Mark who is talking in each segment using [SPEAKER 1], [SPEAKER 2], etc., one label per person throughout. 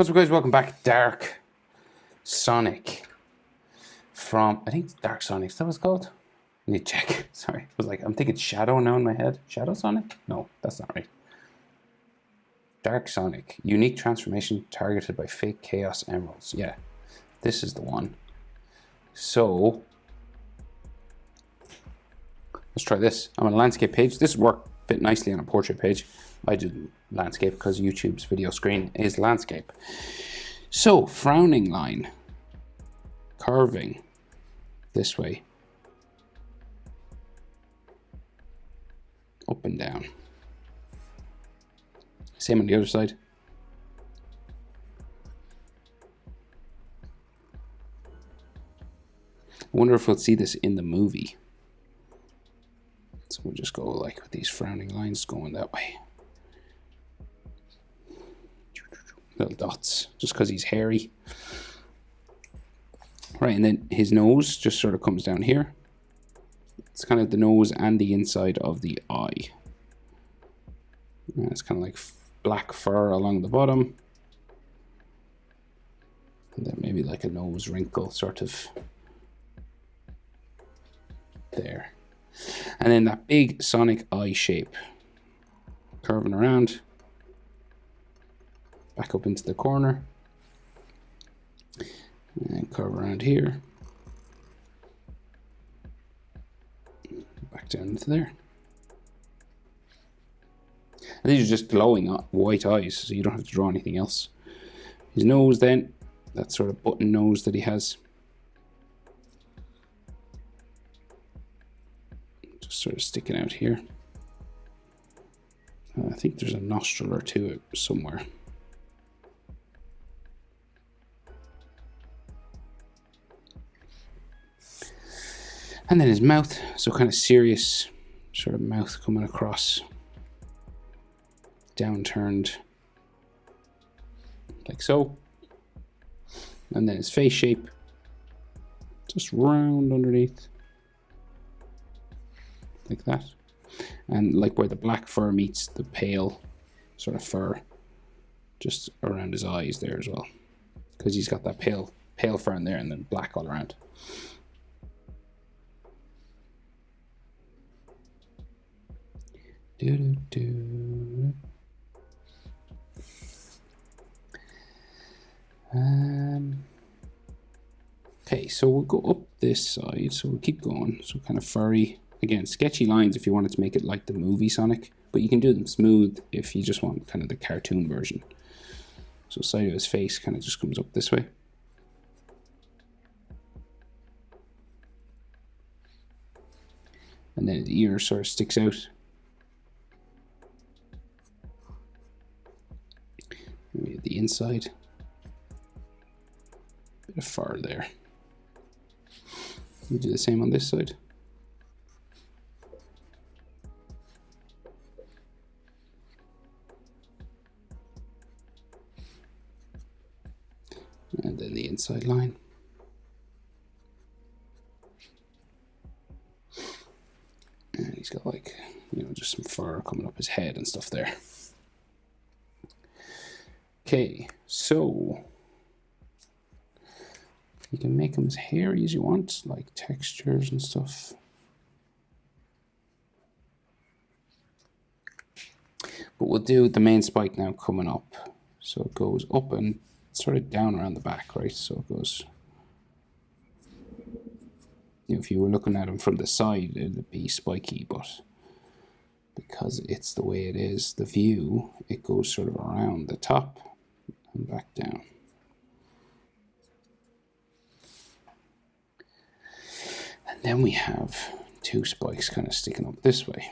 [SPEAKER 1] What's up, guys? Welcome back. Dark Sonic from, I think it's Dark Sonic. Is that what it's called? I need to check. Sorry. I was like, I'm thinking Shadow now in my head. Shadow Sonic? No, that's not right. Dark Sonic. Unique transformation targeted by fake Chaos Emeralds. Yeah, this is the one. So, let's try this. I'm on a landscape page. This worked fit nicely on a portrait page. I did landscape because YouTube's video screen is landscape. So, frowning line, carving this way, up and down. Same on the other side. I wonder if we'll see this in the movie. So we'll just go like with these frowning lines going that way. Little dots, just because he's hairy. Right, and then his nose just sort of comes down here. It's kind of the nose and the inside of the eye. And it's kind of like black fur along the bottom. And then maybe like a nose wrinkle sort of there. And then that big Sonic eye shape. Curving around. Back up into the corner. And curve around here. Back down into there. And these are just glowing white eyes, so you don't have to draw anything else. His nose then, that sort of button nose that he has. Just sort of sticking out here. I think there's a nostril or two somewhere. And then his mouth, so kind of serious sort of mouth coming across, downturned like so. And then his face shape, just round underneath, like that. And like where the black fur meets the pale sort of fur, just around his eyes there as well. Because he's got that pale fur in there and then black all around. Okay, so we'll go up this side, so we'll keep going. So kind of furry, again, sketchy lines if you wanted to make it like the movie Sonic, but you can do them smooth if you just want kind of the cartoon version. So side of his face kind of just comes up this way. And then the ear sort of sticks out. Maybe the inside. Bit of fur there. We do the same on this side. And then the inside line. And he's got like, you know, just some fur coming up his head and stuff there. Okay, so you can make them as hairy as you want, like textures and stuff. But we'll do the main spike now coming up. So it goes up and sort of down around the back, right? So it goes, you know, if you were looking at him from the side, it'd be spiky, but because it's the way it is, the view, it goes sort of around the top and back down. And then we have two spikes kind of sticking up this way.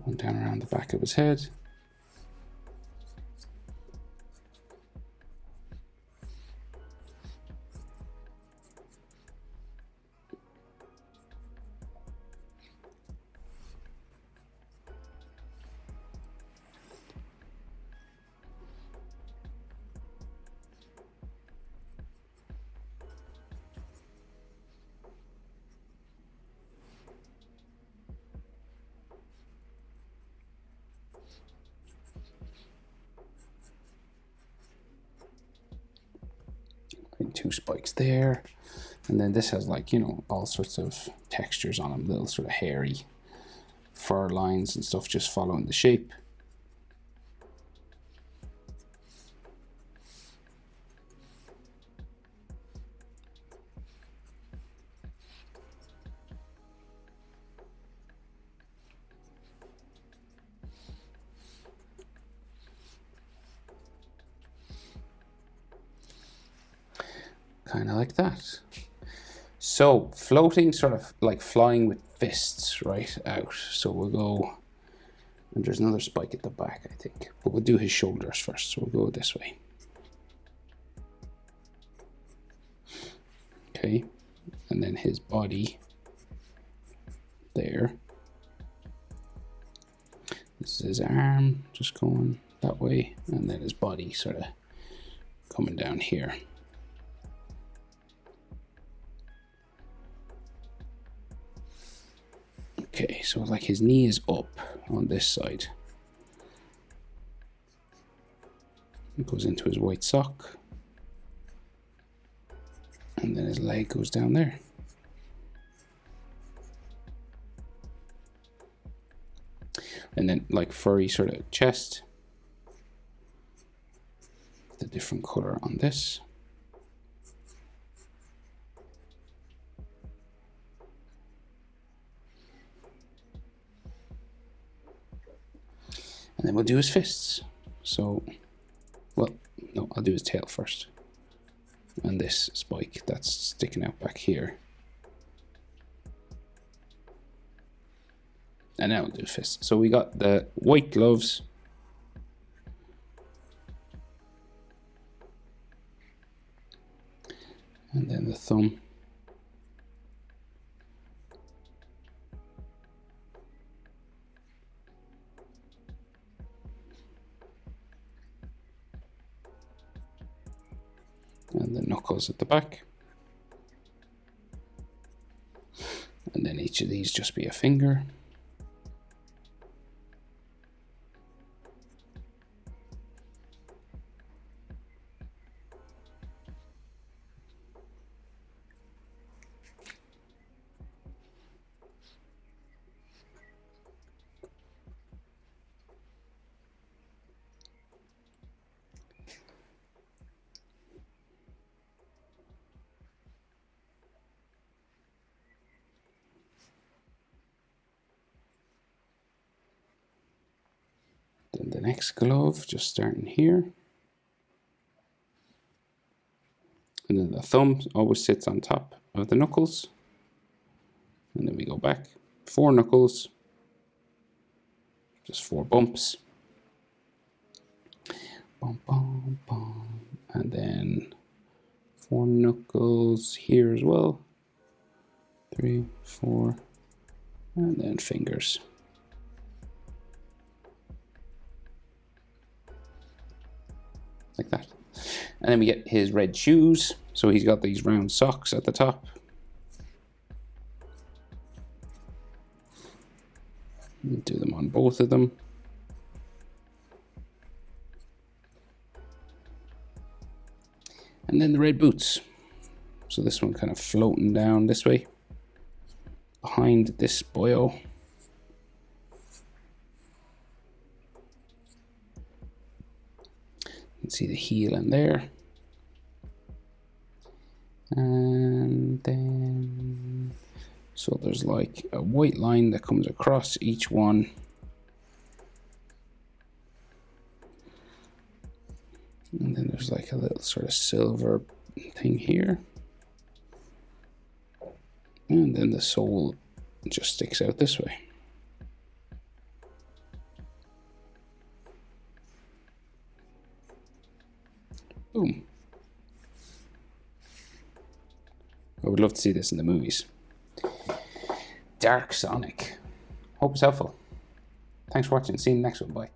[SPEAKER 1] Going down around the back of his head. 2 spikes there. And then this has like, you know, all sorts of textures on them, little sort of hairy fur lines and stuff just following the shape. Kind of like that. So floating, sort of like flying with fists right out. So we'll go, and there's another spike at the back, I think, but we'll do his shoulders first. So we'll go this way. Okay, and then his body there. This is his arm just going that way, and then his body sort of coming down here. Okay, so like his knee is up on this side. It goes into his white sock. And then his leg goes down there. And then like furry sort of chest. The different color on this. And then we'll do his fists. So, well, no, I'll do his tail first. And this spike that's sticking out back here. And now we'll do fists. So we got the white gloves. And then the thumb. And the knuckles at the back. And then each of these just be a finger. Then the next glove, just starting here. And then the thumb always sits on top of the knuckles. And then we go back. 4 knuckles. Just 4 bumps. Bum, bum, bum. And then 4 knuckles here as well. 3, 4. And then fingers. Like that. And then we get his red shoes. So he's got these round socks at the top. Do them on both of them. And then the red boots. So this one kind of floating down this way. Behind this boyo. You can see the heel in there. And then, so there's like a white line that comes across each one. And then there's like a little sort of silver thing here. And then the sole just sticks out this way. Boom. I would love to see this in the movies. Dark Sonic. Hope it's helpful. Thanks for watching. See you in the next one. Bye.